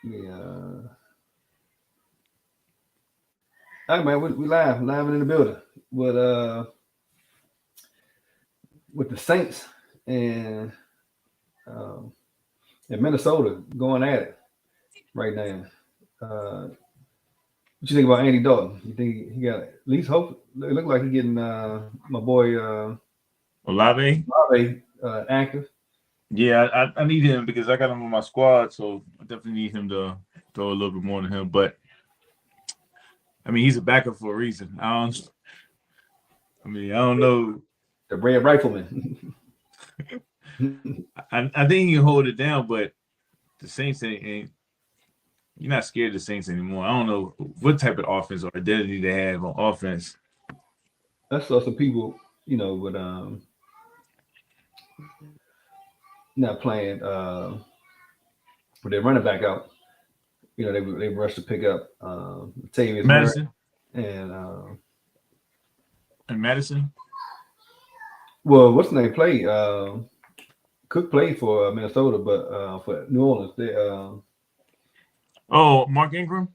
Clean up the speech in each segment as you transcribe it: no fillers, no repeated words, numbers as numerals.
Yeah. All right, man. We live in the building with uh with the Saints and um, and Minnesota going at it right now. What you think about Andy Dalton? You think he got at least hope? It looked like he getting my boy Olave. Olave active. Yeah, I need him because I got him on my squad, so I definitely need him to throw a little bit more than him. But I mean, he's a backup for a reason. I don't know. The Red Rifleman. I think he can hold it down, but the Saints ain't. You're not scared of the Saints anymore. I don't know what type of offense or identity they have on offense. I saw some people, with not playing with their running back out. They rushed to pick up Tavius Murray Madison and and Madison. well, what's the name? Cook played for Minnesota, but for New Orleans, they Oh, Mark Ingram.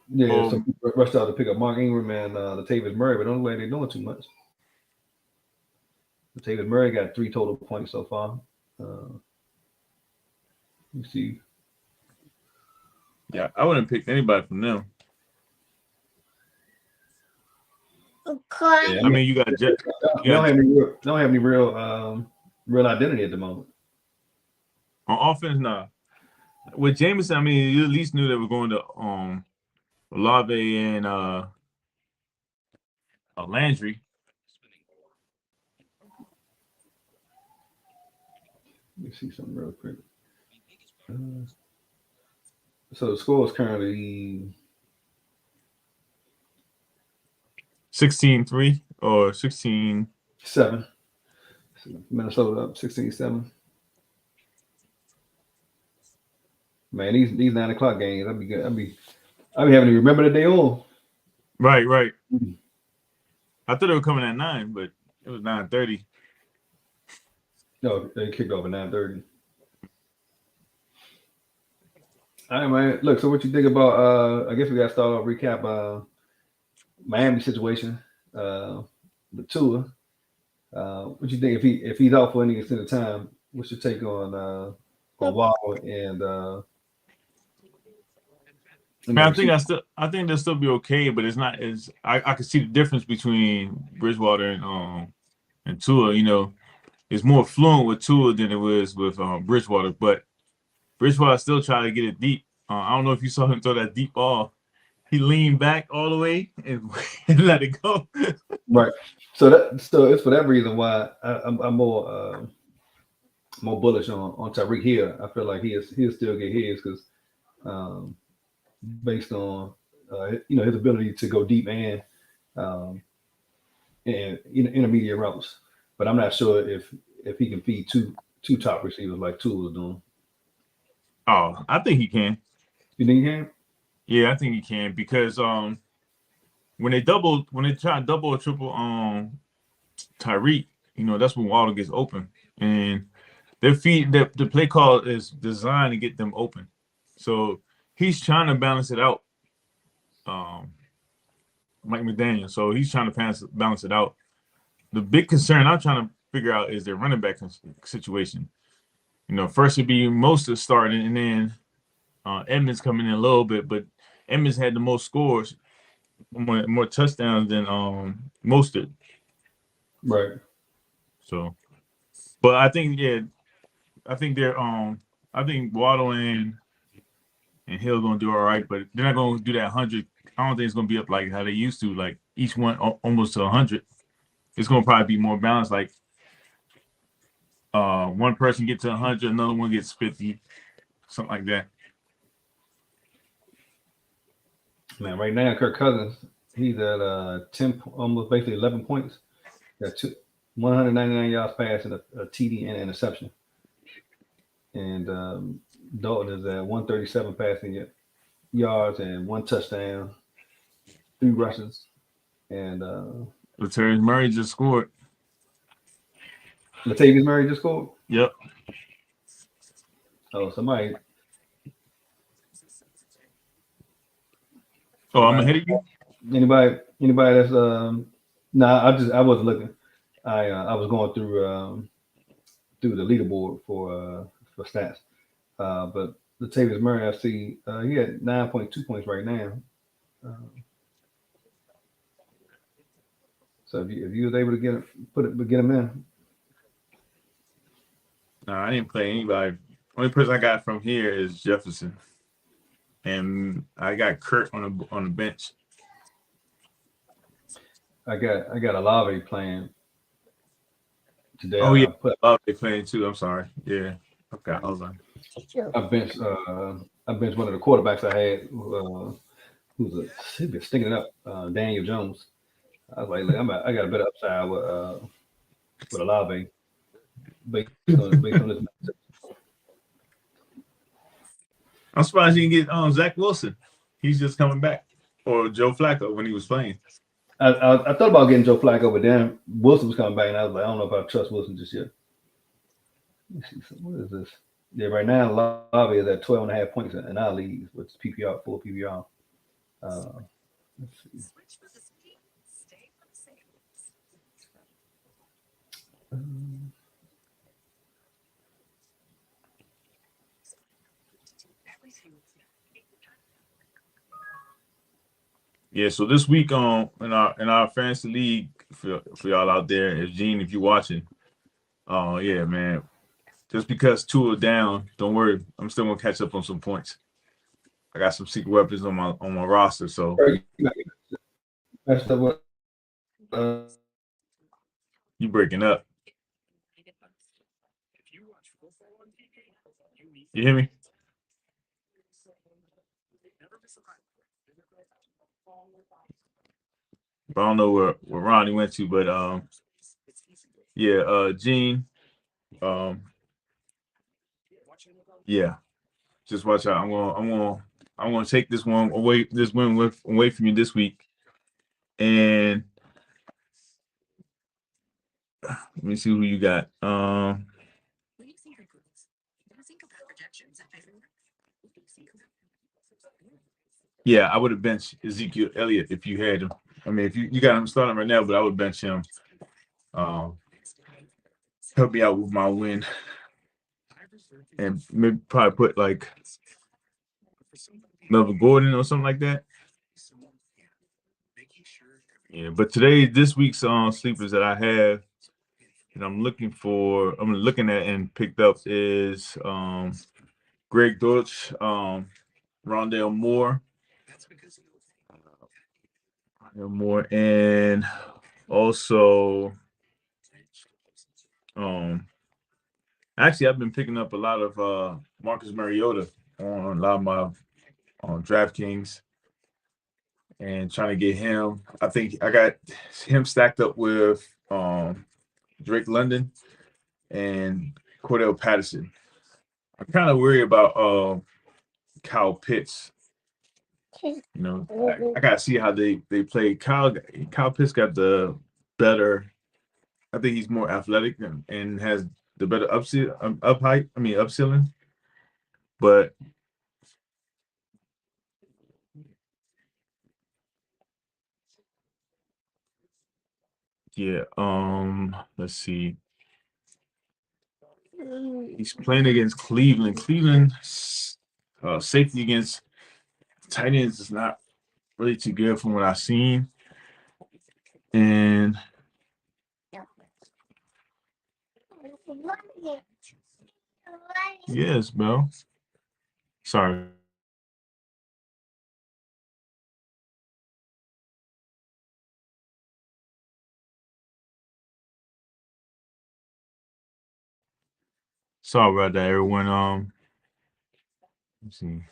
yeah, Oh, some people rushed out to pick up Mark Ingram and Latavius Murray, but don't look like they're doing too much. Latavius Murray got 3 total points so far. Uh, you see, yeah. I wouldn't pick anybody from them. yeah, I I mean, mean, you got Jet. they You don't got have any real, they don't have any real identity at the moment. on offense now. With Jameson, I mean, you at least knew they were going to Olave and Landry. Let me see something real quick. Uh, so the score is currently 16-3 or 16. 7. Minnesota up 16-7. Man, these 9 o'clock games, I'd be good. I'd be having to remember the day on. Right, right. I thought they were coming at 9, but it was 9:30. No, they kicked off at 9:30. All right, man. Look, so what you think about? I guess we got to start off recap Miami situation. The tour. What you think if he's out for any extended time? What's your take on Waddle and Man, the receiver? I think they'll still be okay, but it's not as I can see the difference between Bridgewater and Tua. It's more fluent with Tua than it was with Bridgewater, but Bridgewater still trying to get it deep. I don't know if you saw him throw that deep ball. He leaned back all the way and, and let it go. Right. So it's for that reason why I'm more bullish on Tyreek Hill. I feel like he'll still get his because um, based on his ability to go deep um, and intermediate routes. But I'm not sure if he can feed two top receivers like Tua was doing. Oh, I think he can. You think he can? Yeah, I think he can because when they try to double or triple Tyreek, that's when Waddle gets open. And the play call is designed to get them open. So he's trying to balance it out. Um Mike McDaniel. So he's trying to balance it out. The big concern I'm trying to figure out is their running back situation. First it'd be Mostert starting, and then Edmonds coming in a little bit, but Edmonds had the most scores, more touchdowns than Mostert. Right. So, but I think I think they're I think Waddle and Hill gonna do all right, but they're not gonna do that 100. I don't think it's gonna be up like how they used to, like each one almost to 100. It's gonna probably be more balanced, like one person gets to 100, another one gets 50, something like that. Man, right now Kirk Cousins, he's at 10, almost basically 11 points. Got 199 yards pass and a TD and an interception. And Dalton is at 137 passing yards and 1 touchdown, 3 rushes, and Latavius Murray just scored. Latavius Murray just scored. Yep. Oh, somebody Oh, I'm Anybody? ahead of you. Anybody that's nah, I wasn't looking. I was going through the leaderboard for stats. But Latavius Murray, I see he had 9.2 points right now. Uh, so if you was able to get him in, No, I didn't play anybody. Only person I got from here is Jefferson, and I got Kurt on the bench. I got Olave playing today. Oh yeah, I put love they playing too. I'm sorry. Yeah, okay, hold on. I benched one of the quarterbacks I had he been sticking it up, Daniel Jones. I was like, look, I got a better upside with Olave based on this. I'm surprised you didn't get Zach Wilson. He's just coming back, or Joe Flacco when he was playing. I thought about getting Joe Flacco, but then Wilson was coming back, and I was like, I don't know if I trust Wilson just yet. Let's see, so what is this? Yeah, right now Olave is at 12.5 points in our league, which is PPR, full PPR. Uh, let's see. Um, Yeah, so this week in our fantasy league for y'all out there, if Gene, if you're watching, yeah, man, just because two are down, don't worry, I'm still gonna catch up on some points. I got some secret weapons on my roster, so you messed up with, you breaking up. You hear me? I don't know where Ronnie went to, but yeah, Gene, um, yeah, just watch out. I'm gonna take this win away from you this week, and let me see who you got. Yeah, I would have benched Ezekiel Elliott if you had him. I mean, if you got him starting right now, but I would bench him. Um, Help me out with my win, and maybe probably put like Melvin Gordon or something like that. Yeah, but this week's sleepers that I have and I'm looking at and picked up is Greg Dortch, Rondale Moore, and also um actually I've been picking up a lot of Marcus Mariota on a lot of my on DraftKings and trying to get him. I think I got him stacked up with Drake London and Cordell Patterson. I'm kind of worried about Kyle Pitts. You know, I gotta see how they play. Kyle Pitts got the better. I think he's more athletic and has the better up height. I mean up ceiling. But yeah, let's see. He's playing against Cleveland. Cleveland safety against tight ends is not really too good from what I've seen. And yes, bro. Sorry. Sorry about that, everyone. Let's see.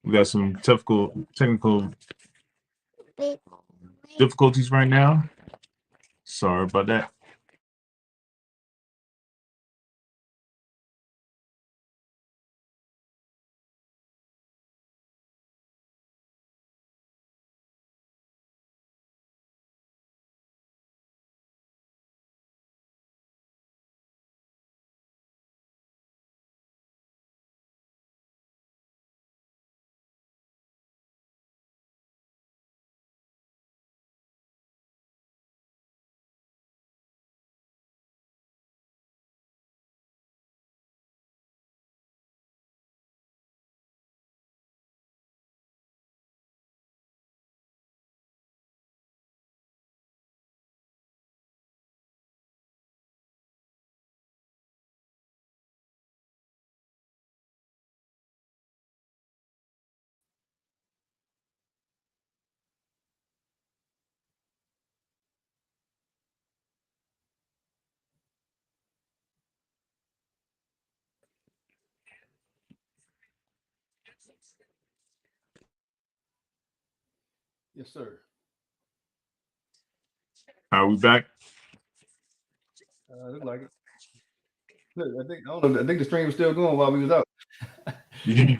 We got some technical difficulties right now. Sorry about that. Yes, sir. Are we back? Look like it. Look, I don't know. I think the stream was still going while we was out. Yeah.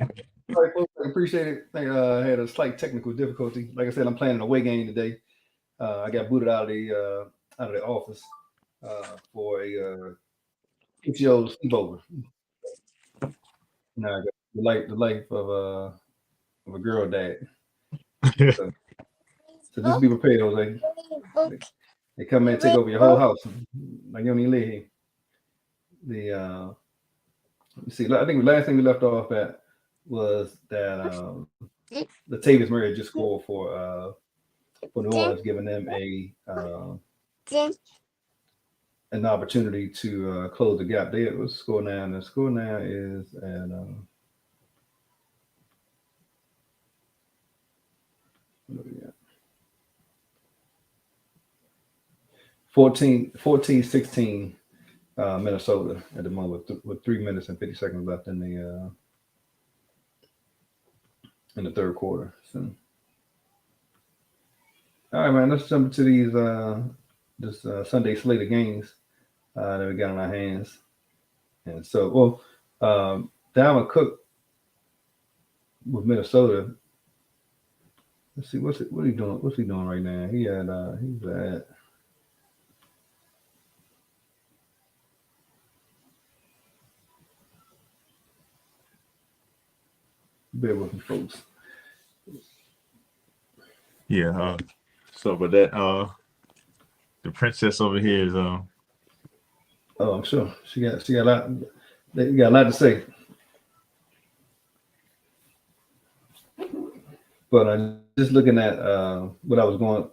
All right, folks, I appreciate it. I had a slight technical difficulty. Like I said, I'm playing an away game today. I got booted out of the office for a 6-year-old sleepover. Now I got the life of a girl dad. So, so just be prepared, Jose. They come in and take over your whole house. Like you don't even live here. Let's see. I think the last thing we left off at was that Latavius Murray just scored for New Orleans, giving them an opportunity to close the gap. They was score now. The score now is at what do we got? 14-16 Minnesota at the moment with 3 minutes and 50 seconds left in the third quarter. So, all right, man. Let's jump into these this Sunday slate of games that we got in our hands. And so, Dalvin Cook with Minnesota. Let's see what he doing. What's he doing right now? He's at. Bear with me, folks. Yeah. So, but that the princess over here is Oh, I'm sure she got a lot. They got a lot to say. But just looking at what I was going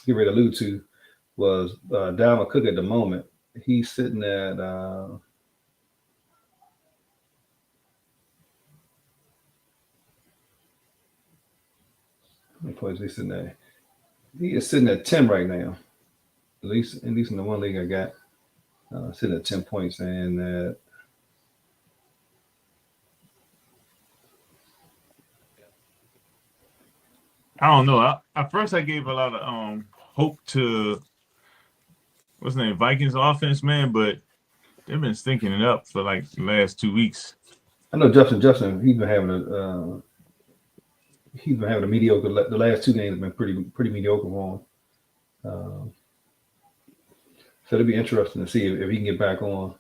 get ready to allude to was Dalvin Cook at the moment. He's sitting at what points he sitting at? He is sitting at 10 right now. At least in the one league I got, sitting at 10 points, and I don't know. At first I gave a lot of hope to what's the name Vikings offense, man, but they've been stinking it up for like the last 2 weeks. I know Justin. He's been having a mediocre. The last 2 games have been pretty mediocre for him. So it'll be interesting to see if he can get back on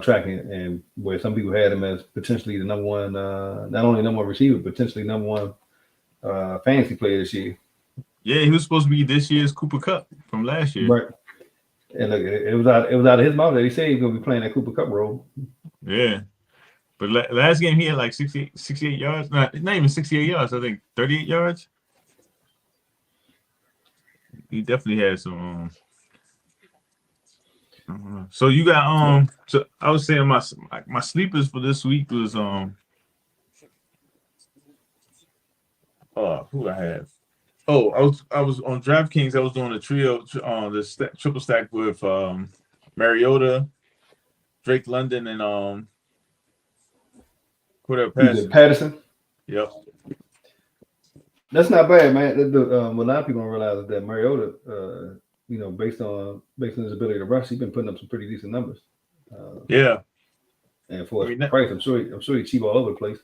track, and where some people had him as potentially the number one, not only number one receiver, but potentially number one fantasy player this year. Yeah, he was supposed to be this year's Cooper Kupp from last year. Right. And look, it was out of his mouth that he said he's going to be playing that Cooper Kupp role. Yeah. But last game he had like 68 yards. Not even 68 yards. I think 38 yards. He definitely had some. So you got So I was saying my sleepers for this week was who I have. Oh, I was on DraftKings. I was doing a trio, triple stack with Mariota, Drake London, and Patterson. Yep. That's not bad, man. What a lot of people don't realize is that Mariota, based on his ability to rush, he's been putting up some pretty decent numbers. Yeah. And for his price, I'm sure he's cheap all over the place.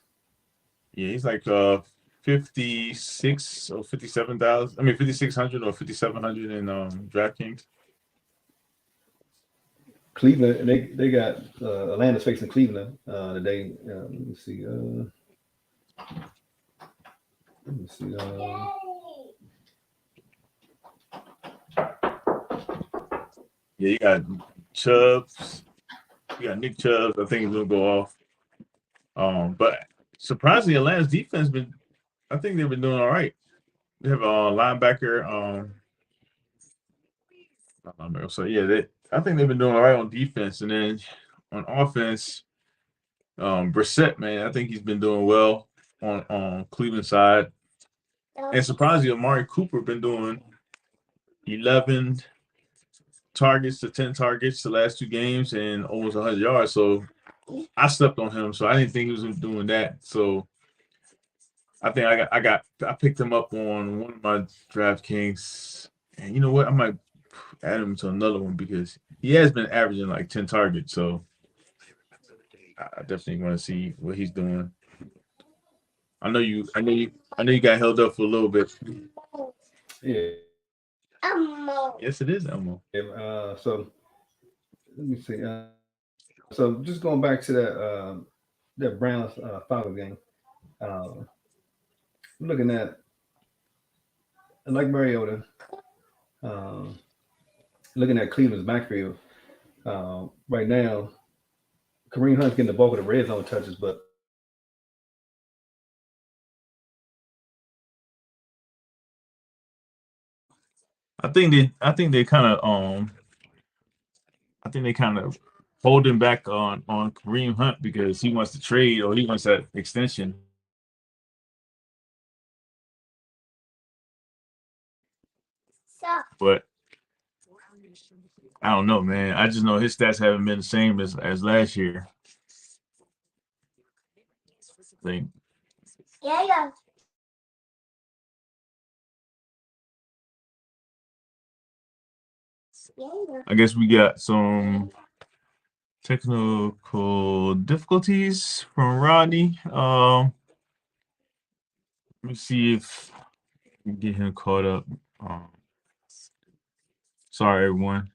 Yeah, he's like 56 or 57,000. I mean 5,600 or 5,700 in DraftKings. Cleveland, they got Atlanta's facing Cleveland today. Let me see. Yeah, you got Chubbs. You got Nick Chubbs. I think he's gonna go off. But surprisingly, Atlanta's defense I think they've been doing all right. They have a linebacker. So yeah, I think they've been doing all right on defense, and then on offense, Brissett, man, I think he's been doing well on Cleveland side. And surprisingly, Amari Cooper been doing 11 targets to 10 targets the last 2 games and almost 100 yards. So I slept on him, so I didn't think he was doing that. So I think I picked him up on one of my DraftKings, and you know what? I might add him to another one because he has been averaging like 10 targets. So I definitely want to see what he's doing. I know you got held up for a little bit. Yeah. Yes, it is Elmo. So let me see. So just going back to that Browns Falcons game. Uh, looking at like Mariota, uh, looking at Cleveland's backfield right now. Kareem Hunt's getting the bulk of the red zone touches, but I think they kind of holding back on Kareem Hunt because he wants to trade or he wants that extension. But I don't know, man. I just know his stats haven't been the same as last year. I think. I guess we got some technical difficulties from Rodney. Let me see if we can get him caught up. Sorry, everyone.